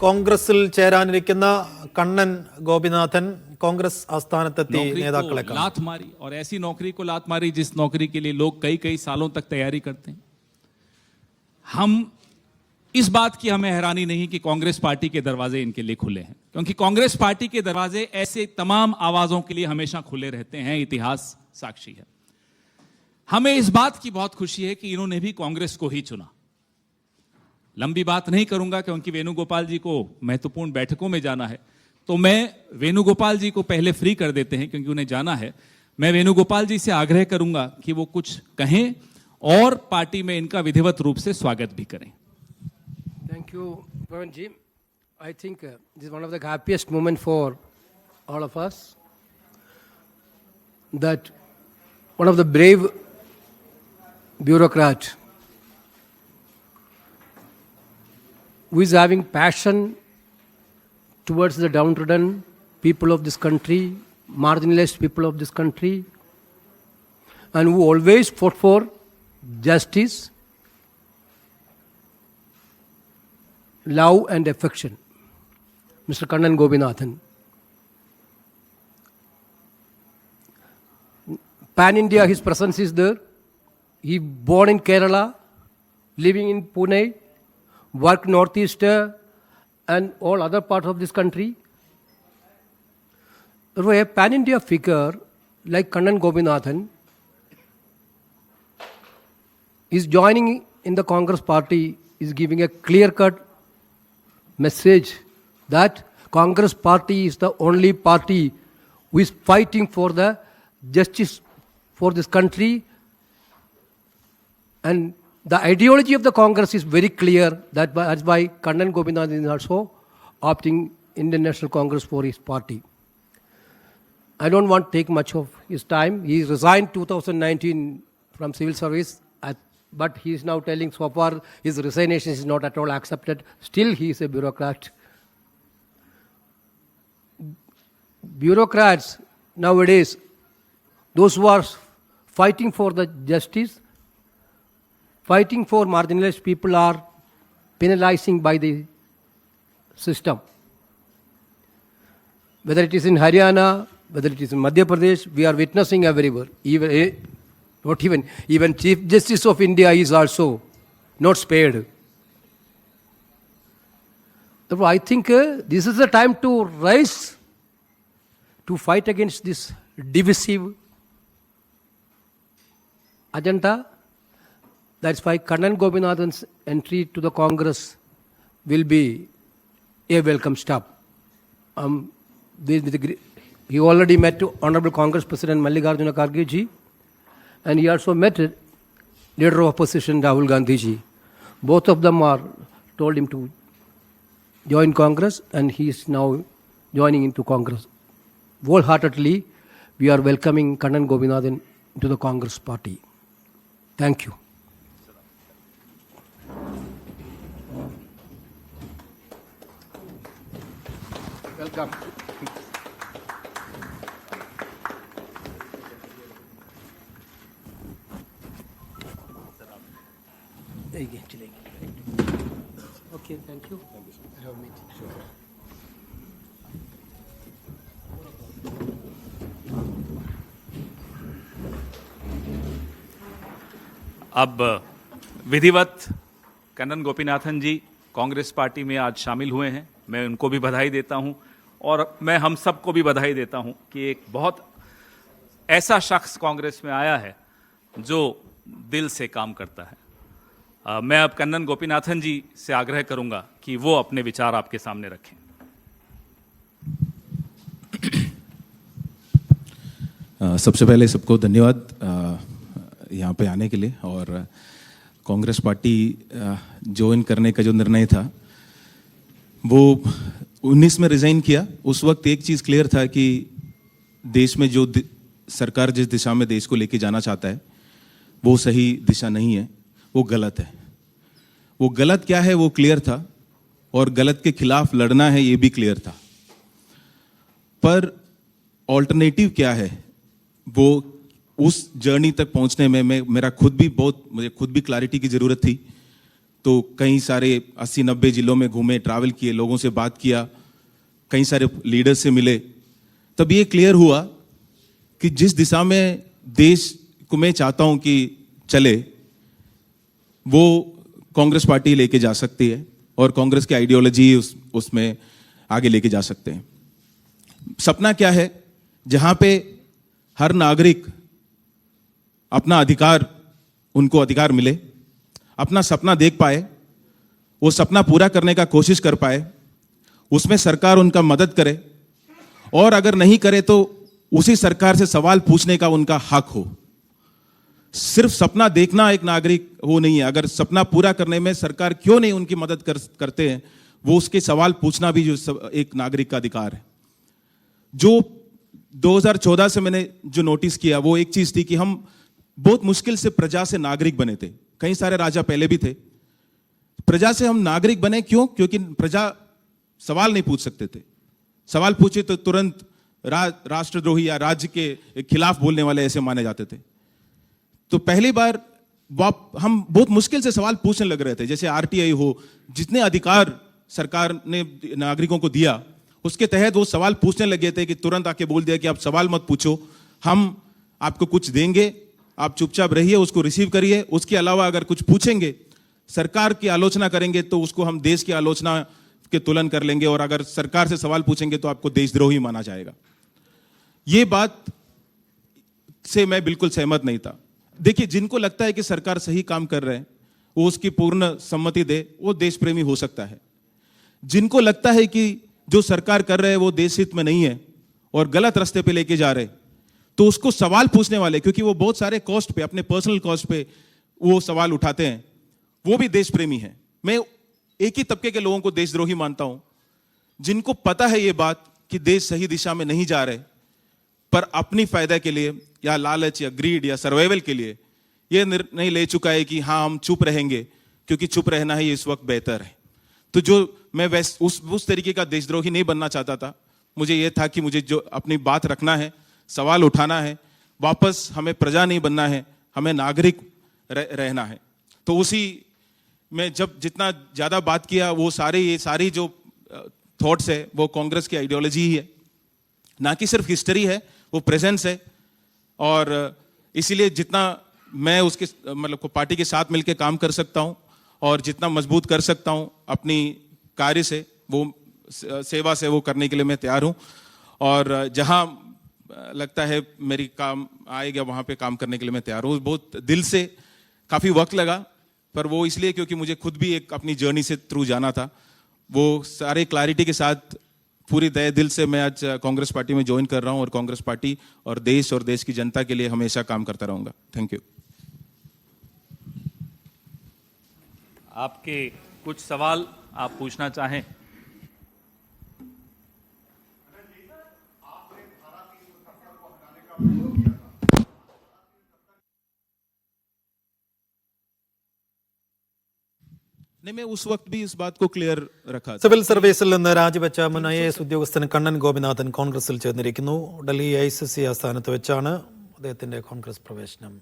കോൺഗ്രസിൽ ചേരാനിരിക്കുന്ന കണ്ണൻ ഗോപിനാഥൻ കോൺഗ്രസ് ആസ്ഥാനത്തെത്തി നേതാക്കളെ लात मारी और ऐसी नौकरी को लात मारी जिस नौकरी के लिए लोग कई कई सालों तक तैयारी करते हैं। हम इस बात की हमें हैरानी नहीं कि कांग्रेस पार्टी के दरवाजे इनके लिए खुले हैं, क्योंकि कांग्रेस पार्टी के दरवाजे ऐसे तमाम आवाजों के लिए हमेशा खुले रहते हैं। इतिहास साक्षी है। हमें इस बात की बहुत खुशी है कि इन्होंने भी कांग्रेस को ही चुना। लंबी बात नहीं करूंगा क्योंकि वेणुगोपाल जी को महत्वपूर्ण बैठकों में जाना है, तो मैं वेणुगोपाल जी को पहले फ्री कर देते हैं क्योंकि उन्हें जाना है। मैं वेणुगोपाल जी से आग्रह करूंगा कि वो कुछ कहें और पार्टी में इनका विधिवत रूप से स्वागत भी करें। Thank you, Pawan ji. I think this is one of the happiest moments for all of us, that one of the brave bureaucrat who is having passion towards the downtrodden people of this country, marginalized people of this country, and who always fought for justice, love and affection, Mr. Kannan Gopinathan. Pan-India, his presence is there. He born in Kerala, living in Pune, worked northeast and all other parts of this country. Therefore, a pan-India figure like Kannan Gopinathan is joining in the Congress party, is giving a clear-cut message that Congress party is the only party who is fighting for the justice for this country, and the ideology of the Congress is very clear. That's why Kannan Gopinathan is also opting Indian National Congress for his party. I don't want to take much of his time. He resigned 2019 from civil service, but he is now telling so far his resignation is not at all accepted. Still, he is a bureaucrat. Bureaucrats nowadays, those who are fighting for the justice, fighting for marginalized people, are penalizing by the system. Whether it is in Haryana, whether it is in Madhya Pradesh, we are witnessing everywhere. Even Chief Justice of India is also not spared. Therefore, I think this is the time to rise to fight against this divisive agenda. That's why Kannan Gopinathan's entry to the Congress will be a welcome step. He already met Honorable Congress President Mallikarjuna Kharge ji, and he also met Leader of Opposition Rahul Gandhi ji. Both of them are told him to join Congress, and he is now joining into Congress. Wholeheartedly, we are welcoming Kannan Gopinathan to the Congress party. Thank you. Welcome. Okay, thank you. I have a meeting. Sure. अब विधिवत Kannan Gopinathan ji Congress party में आज शामिल हुए हैं। मैं उनको भी बधाई देता हूं और मैं हम सबको भी बधाई देता हूं कि एक बहुत ऐसा शख्स कांग्रेस में आया है जो दिल से काम करता है। मैं अब कन्नन गोपीनाथन जी से आग्रह करूंगा कि वो अपने विचार आपके सामने रखें। सबसे पहले सबको धन्यवाद यहाँ पे आने के लिए, और कांग्रेस पार्टी ज्वाइन करने का जो निर्णय था वो 19 में रिजाइन किया। उस वक्त एक चीज़ क्लियर था कि देश में जो सरकार जिस दिशा में देश को लेके जाना चाहता है वो सही दिशा नहीं है, वो गलत है। वो गलत क्या है वो क्लियर था, और गलत के खिलाफ लड़ना है ये भी क्लियर था। पर ऑल्टरनेटिव क्या है, वो उस जर्नी तक पहुंचने में मुझे खुद भी क्लैरिटी की ज़रूरत थी। तो कई सारे 80-90 जिलों में घूमे, ट्रैवल किए, लोगों से बात किया, कई सारे लीडर्स से मिले, तब ये क्लियर हुआ कि जिस दिशा में देश को मैं चाहता हूं कि चले, वो कांग्रेस पार्टी लेके जा सकती है और कांग्रेस की आइडियोलॉजी उसमें आगे लेके जा सकते हैं। सपना क्या है? जहां पे हर नागरिक अपना अधिकार, उनको अधिकार मिले, अपना सपना देख पाए, वो सपना पूरा करने का कोशिश कर पाए, उसमें सरकार उनका मदद करे, और अगर नहीं करे तो उसी सरकार से सवाल पूछने का उनका हक हो। सिर्फ सपना देखना एक नागरिक वो नहीं है, अगर सपना पूरा करने में सरकार क्यों नहीं उनकी मदद करते हैं, वो उसके सवाल पूछना भी जो एक नागरिक का अधिकार है। जो 2014 से मैंने जो नोटिस किया वो एक चीज थी कि हम बहुत मुश्किल से प्रजा से नागरिक बने थे। कई सारे राजा पहले भी थे, प्रजा से हम नागरिक बने क्यों? क्योंकि प्रजा सवाल नहीं पूछ सकते थे, सवाल पूछे तो तुरंत राष्ट्रद्रोही या राज्य के खिलाफ बोलने वाले ऐसे माने जाते थे। तो पहली बार हम बहुत मुश्किल से सवाल पूछने लग रहे थे, जैसे आरटीआई हो, जितने अधिकार सरकार ने नागरिकों को दिया उसके तहत वो सवाल पूछने लगे थे कि तुरंत आके बोल दिया कि आप सवाल मत पूछो, हम आपको कुछ देंगे, आप चुपचाप रहिए, उसको रिसीव करिए, उसके अलावा अगर कुछ पूछेंगे, सरकार की आलोचना करेंगे तो उसको हम देश की आलोचना के तुलन कर लेंगे, और अगर सरकार से सवाल पूछेंगे तो आपको देशद्रोही माना जाएगा। ये बात से मैं बिल्कुल सहमत नहीं था। देखिए, जिनको लगता है कि सरकार सही काम कर रहे हैं वो उसकी पूर्ण सम्मति दे, वो देश प्रेमी हो सकता है। जिनको लगता है कि जो सरकार कर रहे हैं वो देश हित में नहीं है और गलत रास्ते पे लेके जा रहे, तो उसको सवाल पूछने वाले, क्योंकि वो बहुत सारे कॉस्ट पे, अपने पर्सनल कॉस्ट पे वो सवाल उठाते हैं, वो भी देश प्रेमी है। मैं एक ही तबके के लोगों को देशद्रोही मानता हूं, जिनको पता है ये बात कि देश सही दिशा में नहीं जा रहे, पर अपनी फायदा के लिए या लालच या ग्रीड या सर्वाइवल के लिए ये निर्णय ले चुका है कि हाँ, हम चुप रहेंगे क्योंकि चुप रहना ही इस वक्त बेहतर है। तो जो मैं उस तरीके का देशद्रोही नहीं बनना चाहता था, मुझे यह था कि मुझे जो अपनी बात रखना है, सवाल उठाना है, वापस हमें प्रजा नहीं बनना है, हमें नागरिक रहना है। तो उसी में जब जितना ज्यादा बात किया, वो ये सारी जो थॉट्स है वो कांग्रेस की आइडियोलॉजी ही है, ना कि सिर्फ हिस्ट्री है, वो प्रेजेंस है। और इसीलिए जितना मैं उसके मतलब पार्टी के साथ मिलकर काम कर सकता हूं और जितना मजबूत कर सकता हूं अपनी कार्य से, वो सेवा से वो करने के लिए मैं तैयार हूं। और जहां लगता है मेरी काम आएगा वहां पे काम करने के लिए मैं तैयार हूं। बहुत दिल से, काफी वक्त लगा, पर वो इसलिए क्योंकि मुझे खुद भी एक अपनी जर्नी से थ्रू जाना था। वो सारे क्लैरिटी के साथ पूरी तहे दिल से मैं आज कांग्रेस पार्टी में ज्वाइन कर रहा हूं और कांग्रेस पार्टी और देश की जनता के लिए हमेशा काम करता रहूंगा। Thank you. आपके कुछ सवाल आप पूछना चाहें? नहीं, मैं उस वक्त भी इस बात को क्लियर रखा था। സിവിൽ സർവീസിൽ നിന്ന് രാജിവെച്ച മുൻ IAS ഉദ്യോഗസ്ഥൻ കണ്ണൻ ഗോപിനാഥൻ കോൺഗ്രസിൽ ചേർന്നിരിക്കുന്നു. ഡൽഹി ICC ആസ്ഥാനത്ത് വെച്ചാണ് അദ്ദേഹത്തിന്റെ കോൺഗ്രസ് പ്രവേശനം